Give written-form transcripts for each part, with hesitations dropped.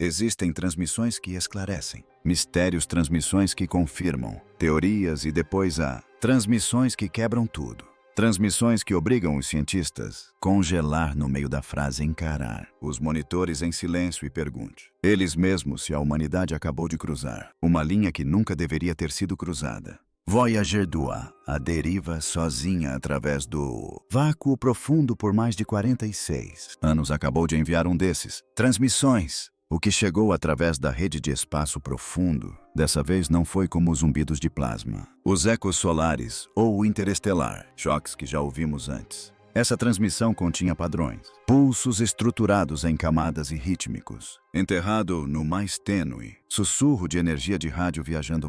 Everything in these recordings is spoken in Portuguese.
Existem transmissões que esclarecem, mistérios, transmissões que confirmam, teorias e depois há transmissões que quebram tudo. Transmissões que obrigam os cientistas a congelar no meio da frase, encarar os monitores em silêncio e pergunte eles mesmos se a humanidade acabou de cruzar uma linha que nunca deveria ter sido cruzada. Voyager 2, a deriva sozinha através do vácuo profundo por mais de 46 anos, acabou de enviar um desses transmissões. O que chegou através da rede de espaço profundo, dessa vez não foi como os zumbidos de plasma, os ecos solares ou o interestelar, choques que já ouvimos antes. Essa transmissão continha padrões, pulsos estruturados em camadas e rítmicos, enterrado no mais tênue, sussurro de energia de rádio viajando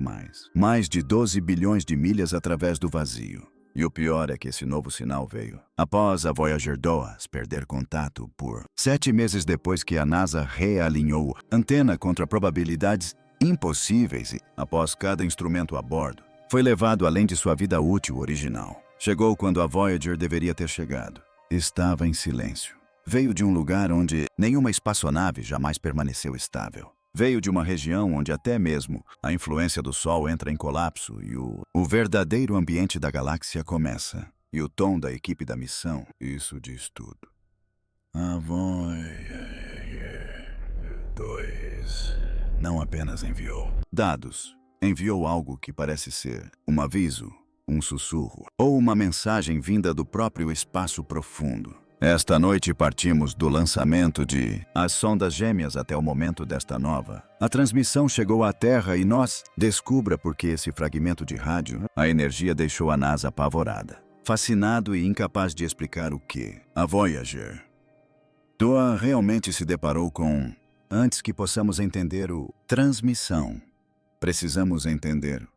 mais de 12 bilhões de milhas através do vazio. E o pior é que esse novo sinal veio após a Voyager 2 perder contato por 7 meses depois que a NASA realinhou antena contra probabilidades impossíveis e, após cada instrumento a bordo, foi levado além de sua vida útil original. Chegou quando a Voyager deveria ter chegado. Estava em silêncio. Veio de um lugar onde nenhuma espaçonave jamais permaneceu estável. Veio de uma região onde até mesmo a influência do Sol entra em colapso e o verdadeiro ambiente da galáxia começa. E o tom da equipe da missão, isso diz tudo. A Voyager 2 não apenas enviou dados, enviou algo que parece ser um aviso, um sussurro ou uma mensagem vinda do próprio espaço profundo. Esta noite partimos do lançamento de as sondas gêmeas até o momento desta nova. A transmissão chegou à Terra e descubra por que esse fragmento de rádio, a energia deixou a NASA apavorada, fascinado e incapaz de explicar o que a Voyager 2 realmente se deparou com. Antes que possamos entender o transmissão, precisamos entender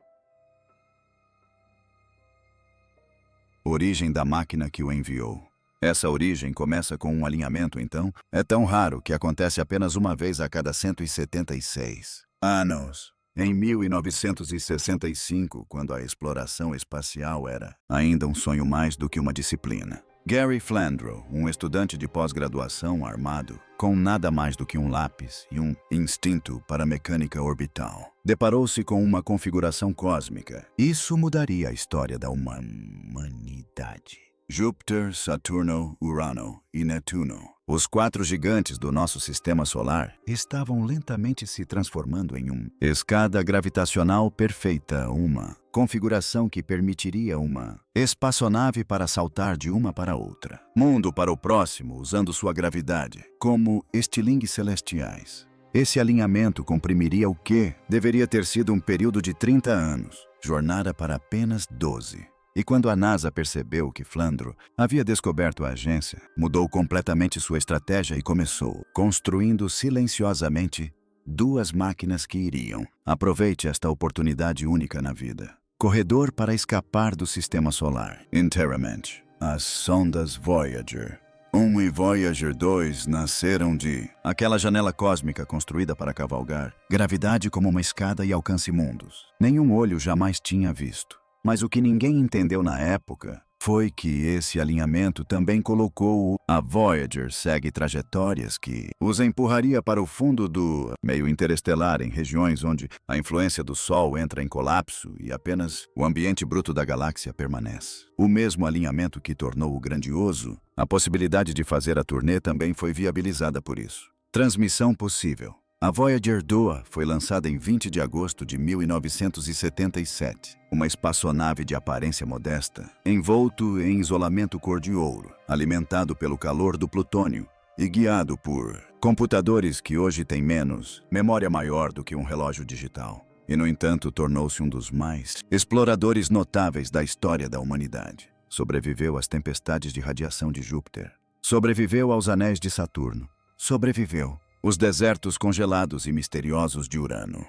a origem da máquina que o enviou. Essa origem começa com um alinhamento, então, é tão raro que acontece apenas uma vez a cada 176 anos. Em 1965, quando a exploração espacial era ainda um sonho mais do que uma disciplina, Gary Flandro, um estudante de pós-graduação armado com nada mais do que um lápis e um instinto para mecânica orbital, deparou-se com uma configuração cósmica. Isso mudaria a história da humanidade. Júpiter, Saturno, Urano e Netuno, os 4 gigantes do nosso sistema solar, estavam lentamente se transformando em uma escada gravitacional perfeita, uma configuração que permitiria uma espaçonave para saltar de uma para outra, mundo para o próximo usando sua gravidade, como estilingues celestiais. Esse alinhamento comprimiria o que deveria ter sido um período de 30 anos, jornada para apenas 12. E quando a NASA percebeu que Flandro havia descoberto a agência, mudou completamente sua estratégia e começou construindo silenciosamente 2 máquinas que iriam. Aproveite esta oportunidade única na vida. Corredor para escapar do sistema solar. Inteiramente, as sondas Voyager 1 e Voyager 2 nasceram de aquela janela cósmica construída para cavalgar gravidade como uma escada e alcance mundos. Nenhum olho jamais tinha visto. Mas o que ninguém entendeu na época foi que esse alinhamento também colocou a Voyager segue trajetórias que os empurraria para o fundo do meio interestelar em regiões onde a influência do Sol entra em colapso e apenas o ambiente bruto da galáxia permanece. O mesmo alinhamento que tornou o grandioso, a possibilidade de fazer a turnê também foi viabilizada por isso. Transmissão possível. A Voyager 2 foi lançada em 20 de agosto de 1977, uma espaçonave de aparência modesta, envolto em isolamento cor de ouro, alimentado pelo calor do plutônio e guiado por computadores que hoje têm menos memória maior do que um relógio digital. E, no entanto, tornou-se um dos mais exploradores notáveis da história da humanidade. Sobreviveu às tempestades de radiação de Júpiter. Sobreviveu aos anéis de Saturno. Sobreviveu os desertos congelados e misteriosos de Urano.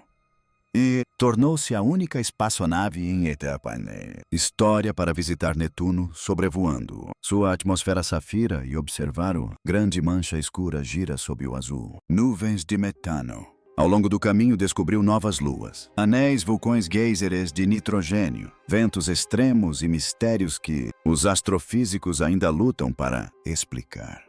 E tornou-se a única espaçonave em etapa história para visitar Netuno sobrevoando sua atmosfera safira e observar a grande mancha escura gira sob o azul. Nuvens de metano. Ao longo do caminho descobriu novas luas, anéis, vulcões, geysers de nitrogênio, ventos extremos e mistérios que os astrofísicos ainda lutam para explicar.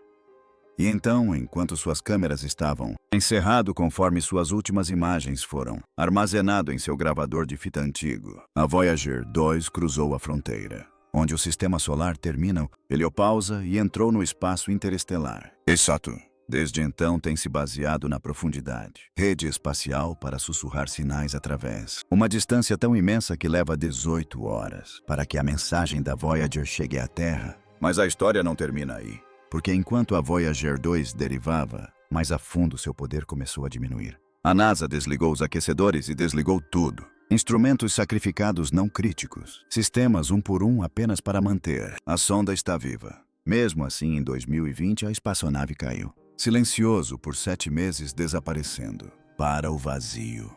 E então, enquanto suas câmeras estavam encerrado conforme suas últimas imagens foram armazenado em seu gravador de fita antigo, a Voyager 2 cruzou a fronteira. Onde o sistema solar termina, ele pausa e entrou no espaço interestelar. Exato. Desde então tem se baseado na profundidade. Rede espacial para sussurrar sinais através. Uma distância tão imensa que leva 18 horas para que a mensagem da Voyager chegue à Terra. Mas a história não termina aí. Porque enquanto a Voyager 2 derivava, mais a fundo seu poder começou a diminuir. A NASA desligou os aquecedores e desligou tudo. Instrumentos sacrificados não críticos. Sistemas um por um apenas para manter. A sonda está viva. Mesmo assim, em 2020, a espaçonave caiu. Silencioso por 7 meses desaparecendo. Para o vazio.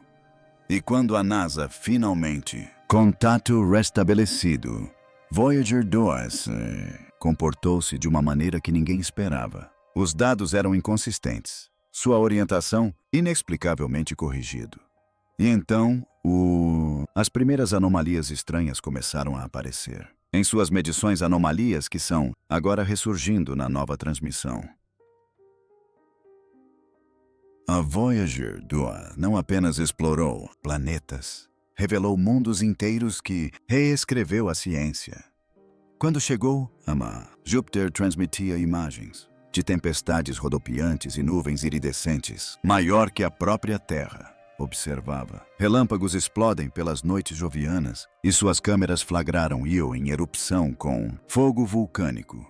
E quando a NASA finalmente... Contato restabelecido. Voyager 2 comportou-se de uma maneira que ninguém esperava. Os dados eram inconsistentes. Sua orientação inexplicavelmente corrigido. E então, as primeiras anomalias estranhas começaram a aparecer. Em suas medições, anomalias que são agora ressurgindo na nova transmissão. A Voyager 2 não apenas explorou planetas, revelou mundos inteiros que reescreveu a ciência. Quando chegou, Júpiter transmitia imagens de tempestades rodopiantes e nuvens iridescentes, maior que a própria Terra. Observava. Relâmpagos explodem pelas noites jovianas e suas câmeras flagraram Io em erupção com fogo vulcânico.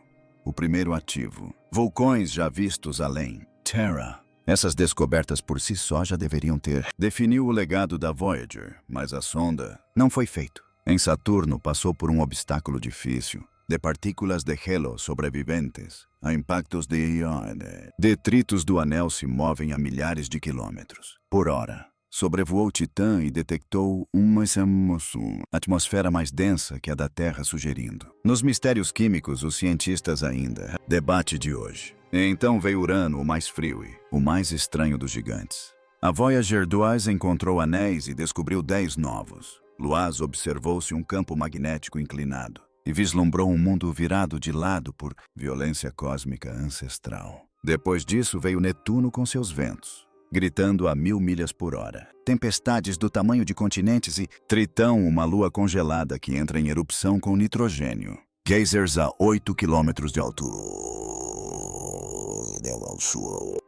O primeiro ativo. Vulcões já vistos além. Terra. Essas descobertas por si só já deveriam ter definido o legado da Voyager, mas a sonda não foi feito. Em Saturno passou por um obstáculo difícil. De partículas de gelo sobreviventes a impactos de ion. Detritos do anel se movem a milhares de quilômetros por hora. Sobrevoou Titã e detectou uma atmosfera mais densa que a da Terra, sugerindo. Nos mistérios químicos, os cientistas ainda debate de hoje. E então veio Urano, o mais frio e o mais estranho dos gigantes. A Voyager 2 encontrou anéis e descobriu 10 novos. Luaz observou-se um campo magnético inclinado e vislumbrou um mundo virado de lado por violência cósmica ancestral. Depois disso veio Netuno com seus ventos, gritando a 1000 milhas por hora. Tempestades do tamanho de continentes e Tritão, uma lua congelada que entra em erupção com nitrogênio. Geysers a 8 quilômetros de altura.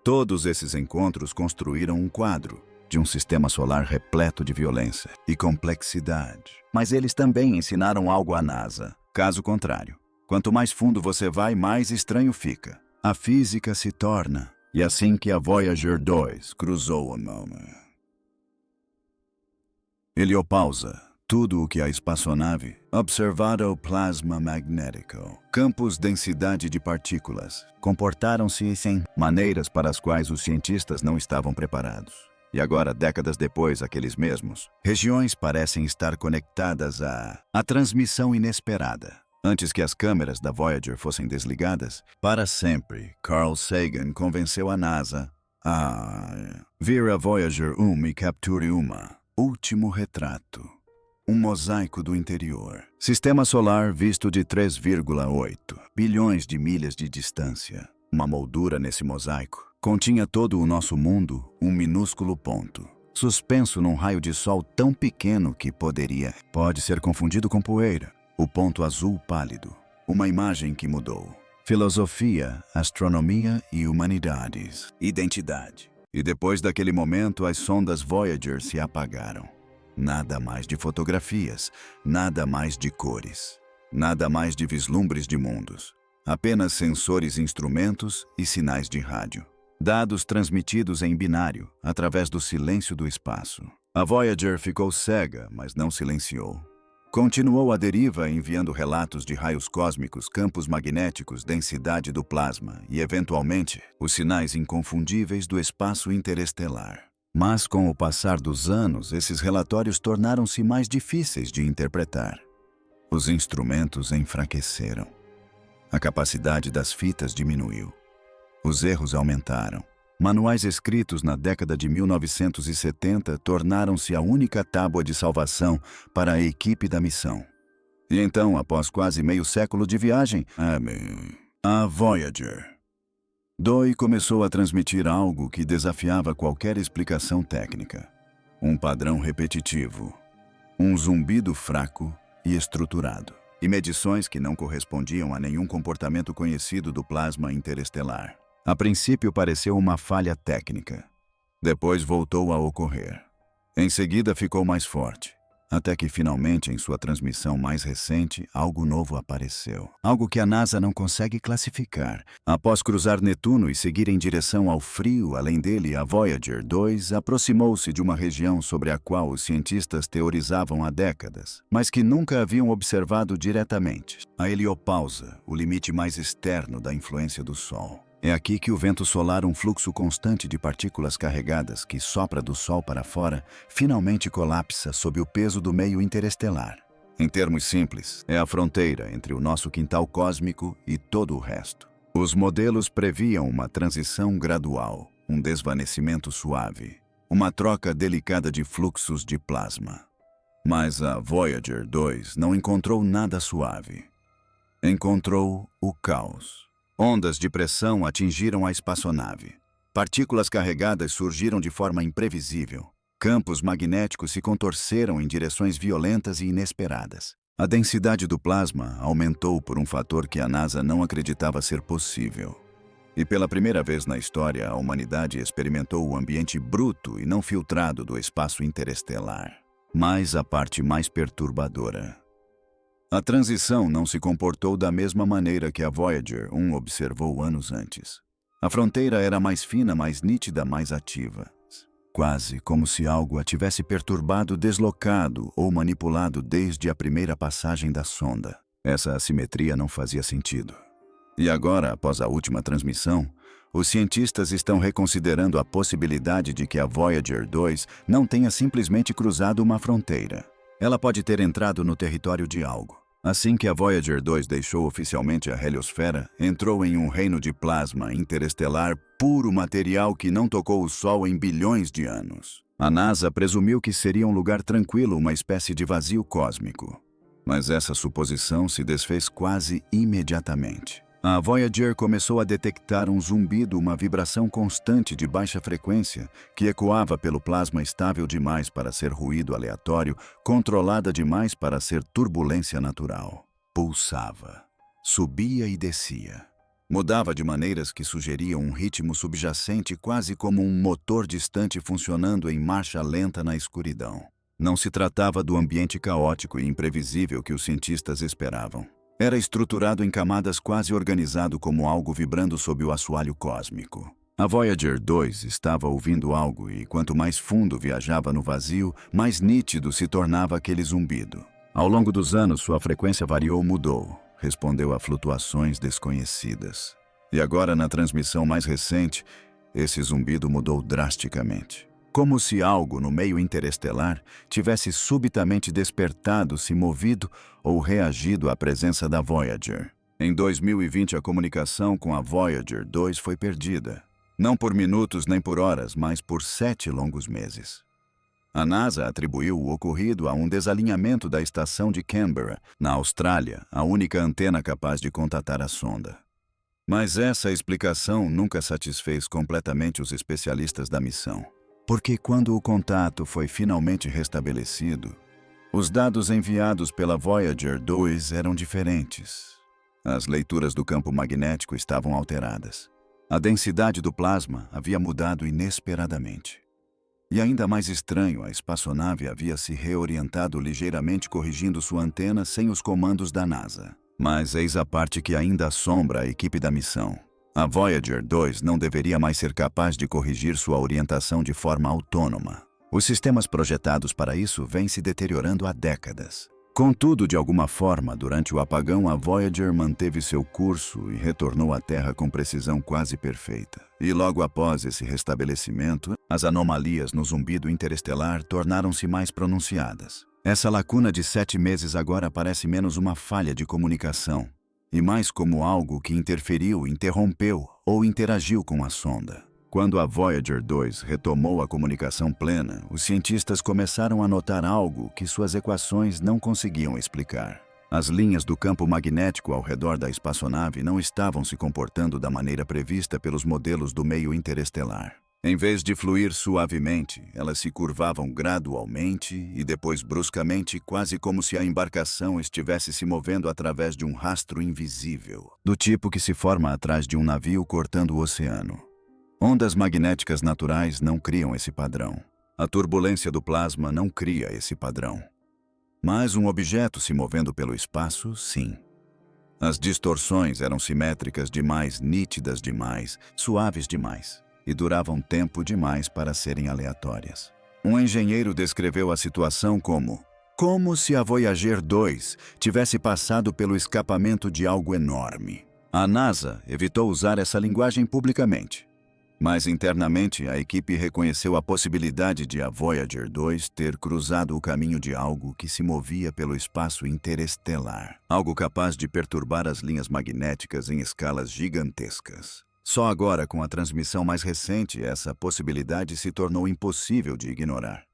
Todos esses encontros construíram um quadro de um sistema solar repleto de violência e complexidade. Mas eles também ensinaram algo à NASA. Caso contrário, quanto mais fundo você vai, mais estranho fica. A física se torna. E assim que a Voyager 2 cruzou o nome. Ele pausa. Tudo o que a espaçonave observara o plasma magnético. Campos densidade de partículas comportaram-se em maneiras para as quais os cientistas não estavam preparados. E agora, décadas depois, aqueles mesmos regiões parecem estar conectadas à transmissão inesperada. Antes que as câmeras da Voyager fossem desligadas, para sempre, Carl Sagan convenceu a NASA a vir a Voyager 1 e capture uma último retrato. Um mosaico do interior. Sistema solar visto de 3,8 bilhões de milhas de distância. Uma moldura nesse mosaico continha todo o nosso mundo, um minúsculo ponto, suspenso num raio de sol tão pequeno que pode ser confundido com poeira. O ponto azul pálido. Uma imagem que mudou. Filosofia, astronomia e humanidades. Identidade. E depois daquele momento, as sondas Voyager se apagaram. Nada mais de fotografias, nada mais de cores, nada mais de vislumbres de mundos. Apenas sensores, instrumentos e sinais de rádio. Dados transmitidos em binário, através do silêncio do espaço. A Voyager ficou cega, mas não silenciou. Continuou a deriva enviando relatos de raios cósmicos, campos magnéticos, densidade do plasma e, eventualmente, os sinais inconfundíveis do espaço interestelar. Mas, com o passar dos anos, esses relatórios tornaram-se mais difíceis de interpretar. Os instrumentos enfraqueceram. A capacidade das fitas diminuiu. Os erros aumentaram. Manuais escritos na década de 1970 tornaram-se a única tábua de salvação para a equipe da missão. E então, após quase meio século de viagem, a Voyager Doi começou a transmitir algo que desafiava qualquer explicação técnica. Um padrão repetitivo, um zumbido fraco e estruturado, e medições que não correspondiam a nenhum comportamento conhecido do plasma interestelar. A princípio pareceu uma falha técnica. Depois voltou a ocorrer. Em seguida ficou mais forte. Até que finalmente, em sua transmissão mais recente, algo novo apareceu. Algo que a NASA não consegue classificar. Após cruzar Netuno e seguir em direção ao frio, além dele, a Voyager 2 aproximou-se de uma região sobre a qual os cientistas teorizavam há décadas, mas que nunca haviam observado diretamente. A heliopausa, o limite mais externo da influência do Sol. É aqui que o vento solar, um fluxo constante de partículas carregadas que sopra do Sol para fora, finalmente colapsa sob o peso do meio interestelar. Em termos simples, é a fronteira entre o nosso quintal cósmico e todo o resto. Os modelos previam uma transição gradual, um desvanecimento suave, uma troca delicada de fluxos de plasma. Mas a Voyager 2 não encontrou nada suave. Encontrou o caos. Ondas de pressão atingiram a espaçonave. Partículas carregadas surgiram de forma imprevisível. Campos magnéticos se contorceram em direções violentas e inesperadas. A densidade do plasma aumentou por um fator que a NASA não acreditava ser possível. E pela primeira vez na história, a humanidade experimentou o ambiente bruto e não filtrado do espaço interestelar. Mas a parte mais perturbadora. A transição não se comportou da mesma maneira que a Voyager 1 observou anos antes. A fronteira era mais fina, mais nítida, mais ativa. Quase como se algo a tivesse perturbado, deslocado ou manipulado desde a primeira passagem da sonda. Essa assimetria não fazia sentido. E agora, após a última transmissão, os cientistas estão reconsiderando a possibilidade de que a Voyager 2 não tenha simplesmente cruzado uma fronteira. Ela pode ter entrado no território de algo. Assim que a Voyager 2 deixou oficialmente a heliosfera, entrou em um reino de plasma interestelar, puro material que não tocou o Sol em bilhões de anos. A NASA presumiu que seria um lugar tranquilo, uma espécie de vazio cósmico. Mas essa suposição se desfez quase imediatamente. A Voyager começou a detectar um zumbido, uma vibração constante de baixa frequência que ecoava pelo plasma estável demais para ser ruído aleatório, controlada demais para ser turbulência natural. Pulsava, subia e descia. Mudava de maneiras que sugeriam um ritmo subjacente, quase como um motor distante funcionando em marcha lenta na escuridão. Não se tratava do ambiente caótico e imprevisível que os cientistas esperavam. Era estruturado em camadas, quase organizado como algo vibrando sob o assoalho cósmico. A Voyager 2 estava ouvindo algo e quanto mais fundo viajava no vazio, mais nítido se tornava aquele zumbido. Ao longo dos anos, sua frequência variou, mudou, respondeu a flutuações desconhecidas. E agora, na transmissão mais recente, esse zumbido mudou drasticamente. Como se algo no meio interestelar tivesse subitamente despertado, se movido ou reagido à presença da Voyager. Em 2020, a comunicação com a Voyager 2 foi perdida. Não por minutos nem por horas, mas por 7 longos meses. A NASA atribuiu o ocorrido a um desalinhamento da estação de Canberra, na Austrália, a única antena capaz de contatar a sonda. Mas essa explicação nunca satisfez completamente os especialistas da missão. Porque quando o contato foi finalmente restabelecido, os dados enviados pela Voyager 2 eram diferentes. As leituras do campo magnético estavam alteradas. A densidade do plasma havia mudado inesperadamente. E ainda mais estranho, a espaçonave havia se reorientado ligeiramente, corrigindo sua antena sem os comandos da NASA. Mas eis a parte que ainda assombra a equipe da missão. A Voyager 2 não deveria mais ser capaz de corrigir sua orientação de forma autônoma. Os sistemas projetados para isso vêm se deteriorando há décadas. Contudo, de alguma forma, durante o apagão, a Voyager manteve seu curso e retornou à Terra com precisão quase perfeita. E logo após esse restabelecimento, as anomalias no zumbido interestelar tornaram-se mais pronunciadas. Essa lacuna de 7 meses agora parece menos uma falha de comunicação, e mais como algo que interferiu, interrompeu ou interagiu com a sonda. Quando a Voyager 2 retomou a comunicação plena, os cientistas começaram a notar algo que suas equações não conseguiam explicar. As linhas do campo magnético ao redor da espaçonave não estavam se comportando da maneira prevista pelos modelos do meio interestelar. Em vez de fluir suavemente, elas se curvavam gradualmente e depois bruscamente, quase como se a embarcação estivesse se movendo através de um rastro invisível, do tipo que se forma atrás de um navio cortando o oceano. Ondas magnéticas naturais não criam esse padrão. A turbulência do plasma não cria esse padrão. Mas um objeto se movendo pelo espaço, sim. As distorções eram simétricas demais, nítidas demais, suaves demais, e duravam tempo demais para serem aleatórias. Um engenheiro descreveu a situação como se a Voyager 2 tivesse passado pelo escapamento de algo enorme. A NASA evitou usar essa linguagem publicamente, mas internamente a equipe reconheceu a possibilidade de a Voyager 2 ter cruzado o caminho de algo que se movia pelo espaço interestelar, algo capaz de perturbar as linhas magnéticas em escalas gigantescas. Só agora, com a transmissão mais recente, essa possibilidade se tornou impossível de ignorar.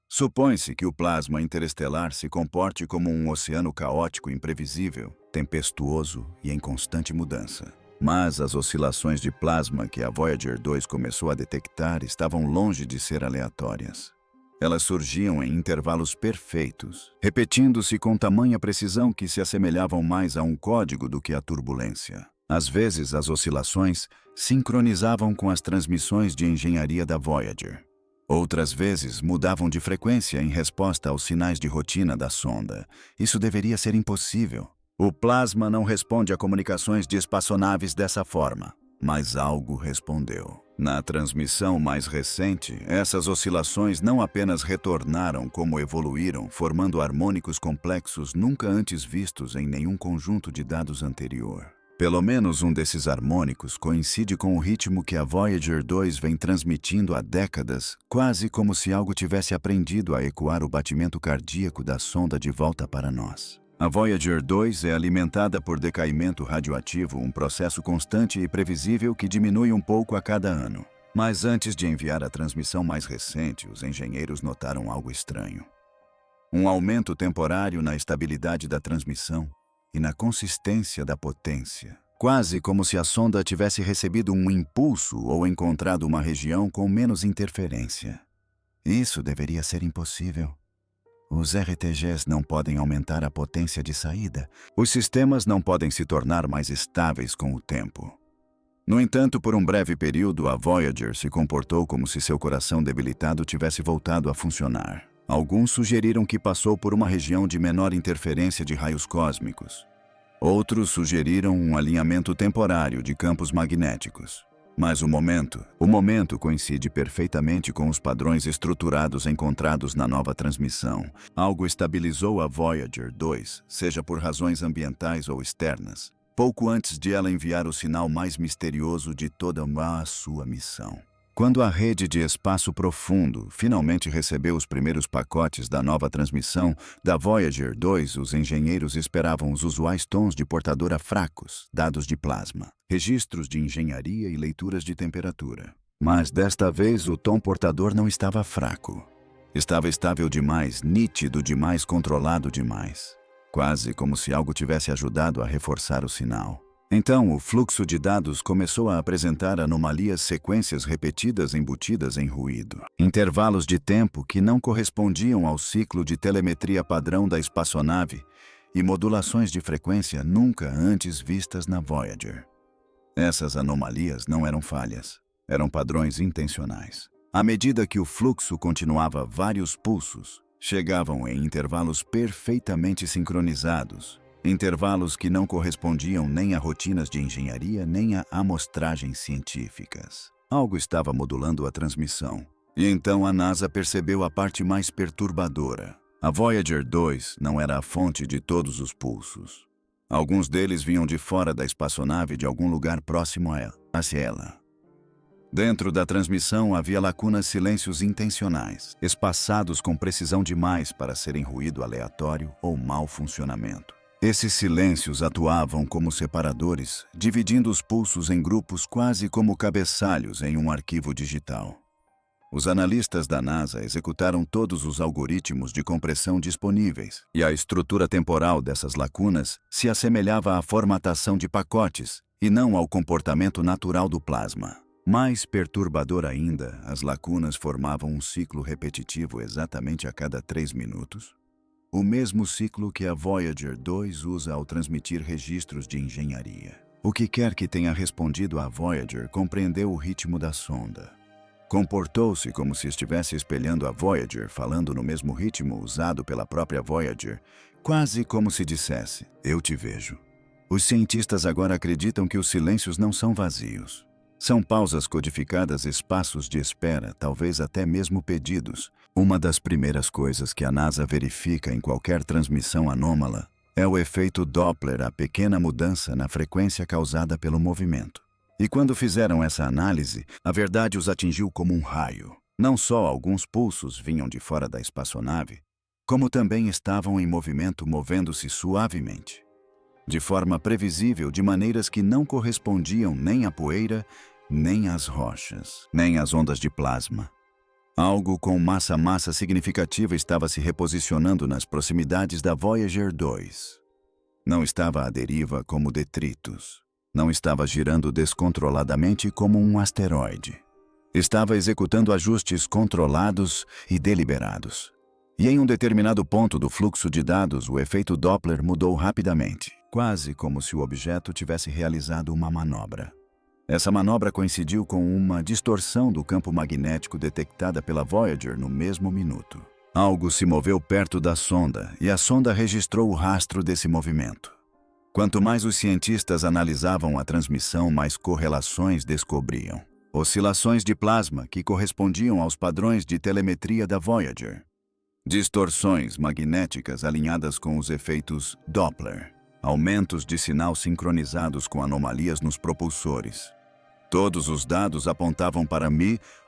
Supõe-se que o plasma interestelar se comporte como um oceano caótico, imprevisível, tempestuoso e em constante mudança. Mas as oscilações de plasma que a Voyager 2 começou a detectar estavam longe de ser aleatórias. Elas surgiam em intervalos perfeitos, repetindo-se com tamanha precisão que se assemelhavam mais a um código do que à turbulência. Às vezes, as oscilações sincronizavam com as transmissões de engenharia da Voyager. Outras vezes, mudavam de frequência em resposta aos sinais de rotina da sonda. Isso deveria ser impossível. O plasma não responde a comunicações de espaçonaves dessa forma, mas algo respondeu. Na transmissão mais recente, essas oscilações não apenas retornaram, como evoluíram, formando harmônicos complexos nunca antes vistos em nenhum conjunto de dados anterior. Pelo menos um desses harmônicos coincide com o ritmo que a Voyager 2 vem transmitindo há décadas, quase como se algo tivesse aprendido a ecoar o batimento cardíaco da sonda de volta para nós. A Voyager 2 é alimentada por decaimento radioativo, um processo constante e previsível que diminui um pouco a cada ano. Mas antes de enviar a transmissão mais recente, os engenheiros notaram algo estranho. Um aumento temporário na estabilidade da transmissão e na consistência da potência, quase como se a sonda tivesse recebido um impulso ou encontrado uma região com menos interferência. Isso deveria ser impossível. Os RTGs não podem aumentar a potência de saída. Os sistemas não podem se tornar mais estáveis com o tempo. No entanto, por um breve período, a Voyager se comportou como se seu coração debilitado tivesse voltado a funcionar. Alguns sugeriram que passou por uma região de menor interferência de raios cósmicos. Outros sugeriram um alinhamento temporário de campos magnéticos. Mas o momento coincide perfeitamente com os padrões estruturados encontrados na nova transmissão. Algo estabilizou a Voyager 2, seja por razões ambientais ou externas, pouco antes de ela enviar o sinal mais misterioso de toda a sua missão. Quando a rede de espaço profundo finalmente recebeu os primeiros pacotes da nova transmissão da Voyager 2, os engenheiros esperavam os usuais tons de portadora fracos, dados de plasma, registros de engenharia e leituras de temperatura. Mas desta vez o tom portador não estava fraco. Estava estável demais, nítido demais, controlado demais. Quase como se algo tivesse ajudado a reforçar o sinal. Então, o fluxo de dados começou a apresentar anomalias, sequências repetidas embutidas em ruído. Intervalos de tempo que não correspondiam ao ciclo de telemetria padrão da espaçonave e modulações de frequência nunca antes vistas na Voyager. Essas anomalias não eram falhas, eram padrões intencionais. À medida que o fluxo continuava vários pulsos, chegavam em intervalos perfeitamente sincronizados. Intervalos que não correspondiam nem a rotinas de engenharia nem a amostragens científicas. Algo estava modulando a transmissão. E então a NASA percebeu a parte mais perturbadora. A Voyager 2 não era a fonte de todos os pulsos. Alguns deles vinham de fora da espaçonave de algum lugar próximo a ela. Dentro da transmissão havia lacunas, silêncios intencionais, espaçados com precisão demais para serem ruído aleatório ou mau funcionamento. Esses silêncios atuavam como separadores, dividindo os pulsos em grupos quase como cabeçalhos em um arquivo digital. Os analistas da NASA executaram todos os algoritmos de compressão disponíveis, e a estrutura temporal dessas lacunas se assemelhava à formatação de pacotes e não ao comportamento natural do plasma. Mais perturbador ainda, as lacunas formavam um ciclo repetitivo exatamente a cada 3 minutos. O mesmo ciclo que a Voyager 2 usa ao transmitir registros de engenharia. O que quer que tenha respondido à Voyager compreendeu o ritmo da sonda. Comportou-se como se estivesse espelhando a Voyager, falando no mesmo ritmo usado pela própria Voyager, quase como se dissesse: "Eu te vejo." Os cientistas agora acreditam que os silêncios não são vazios. São pausas codificadas, espaços de espera, talvez até mesmo pedidos. Uma das primeiras coisas que a NASA verifica em qualquer transmissão anômala é o efeito Doppler, a pequena mudança na frequência causada pelo movimento. E quando fizeram essa análise, a verdade os atingiu como um raio. Não só alguns pulsos vinham de fora da espaçonave, como também estavam em movimento, movendo-se suavemente, de forma previsível, de maneiras que não correspondiam nem à poeira, nem às rochas, nem às ondas de plasma. Algo com massa significativa estava se reposicionando nas proximidades da Voyager 2. Não estava à deriva como detritos. Não estava girando descontroladamente como um asteroide. Estava executando ajustes controlados e deliberados. E em um determinado ponto do fluxo de dados, o efeito Doppler mudou rapidamente, quase como se o objeto tivesse realizado uma manobra. Essa manobra coincidiu com uma distorção do campo magnético detectada pela Voyager no mesmo minuto. Algo se moveu perto da sonda e a sonda registrou o rastro desse movimento. Quanto mais os cientistas analisavam a transmissão, mais correlações descobriam. Oscilações de plasma que correspondiam aos padrões de telemetria da Voyager. Distorções magnéticas alinhadas com os efeitos Doppler. Aumentos de sinal sincronizados com anomalias nos propulsores. Todos os dados apontavam para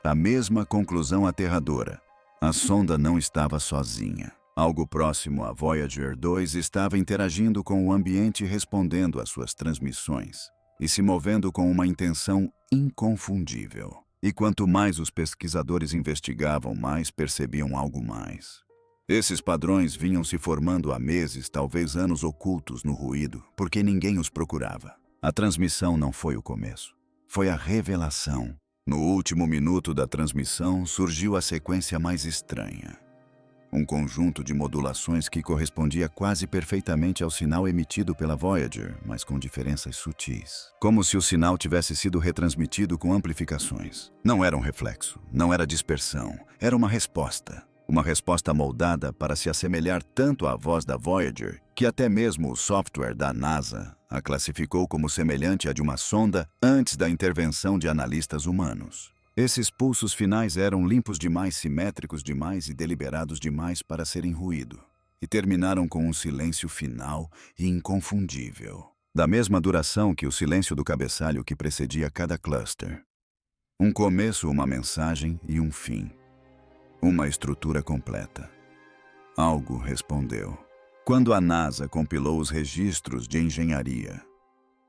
a mesma conclusão aterradora. A sonda não estava sozinha. Algo próximo à Voyager 2 estava interagindo com o ambiente, respondendo às suas transmissões e se movendo com uma intenção inconfundível. E quanto mais os pesquisadores investigavam, mais percebiam algo mais. Esses padrões vinham se formando há meses, talvez anos, ocultos no ruído, porque ninguém os procurava. A transmissão não foi o começo. Foi a revelação. No último minuto da transmissão, surgiu a sequência mais estranha. Um conjunto de modulações que correspondia quase perfeitamente ao sinal emitido pela Voyager, mas com diferenças sutis. Como se o sinal tivesse sido retransmitido com amplificações. Não era um reflexo, não era dispersão, era uma resposta. Uma resposta moldada para se assemelhar tanto à voz da Voyager, que até mesmo o software da NASA a classificou como semelhante à de uma sonda antes da intervenção de analistas humanos. Esses pulsos finais eram limpos demais, simétricos demais e deliberados demais para serem ruído, e terminaram com um silêncio final e inconfundível, da mesma duração que o silêncio do cabeçalho que precedia cada cluster. Um começo, uma mensagem e um fim. Uma estrutura completa. Algo respondeu. Quando a NASA compilou os registros de engenharia,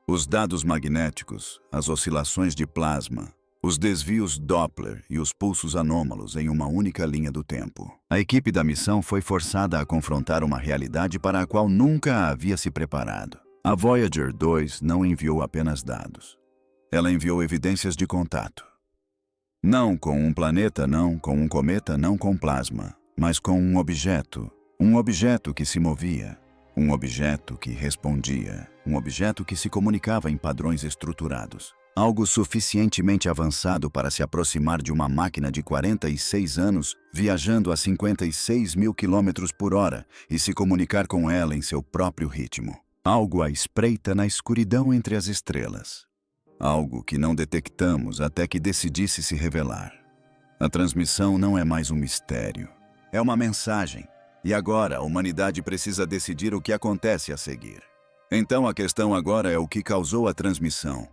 os dados magnéticos, as oscilações de plasma, os desvios Doppler e os pulsos anômalos em uma única linha do tempo, a equipe da missão foi forçada a confrontar uma realidade para a qual nunca havia se preparado. A Voyager 2 não enviou apenas dados. Ela enviou evidências de contato. Não com um planeta, não com um cometa, não com plasma, mas com um objeto que se movia, um objeto que respondia, um objeto que se comunicava em padrões estruturados. Algo suficientemente avançado para se aproximar de uma máquina de 46 anos, viajando a 56 mil quilômetros por hora e se comunicar com ela em seu próprio ritmo. Algo à espreita na escuridão entre as estrelas. Algo que não detectamos até que decidisse se revelar. A transmissão não é mais um mistério. É uma mensagem. E agora a humanidade precisa decidir o que acontece a seguir. Então a questão agora é o que causou a transmissão.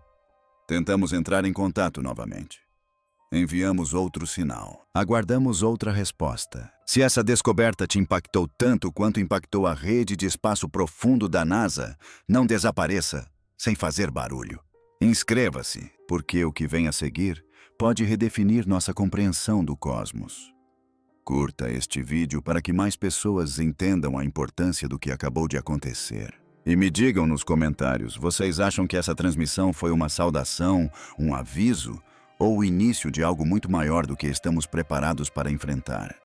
Tentamos entrar em contato novamente. Enviamos outro sinal. Aguardamos outra resposta. Se essa descoberta te impactou tanto quanto impactou a rede de espaço profundo da NASA, não desapareça sem fazer barulho. Inscreva-se, porque o que vem a seguir pode redefinir nossa compreensão do cosmos. Curta este vídeo para que mais pessoas entendam a importância do que acabou de acontecer. E me digam nos comentários, vocês acham que essa transmissão foi uma saudação, um aviso ou o início de algo muito maior do que estamos preparados para enfrentar?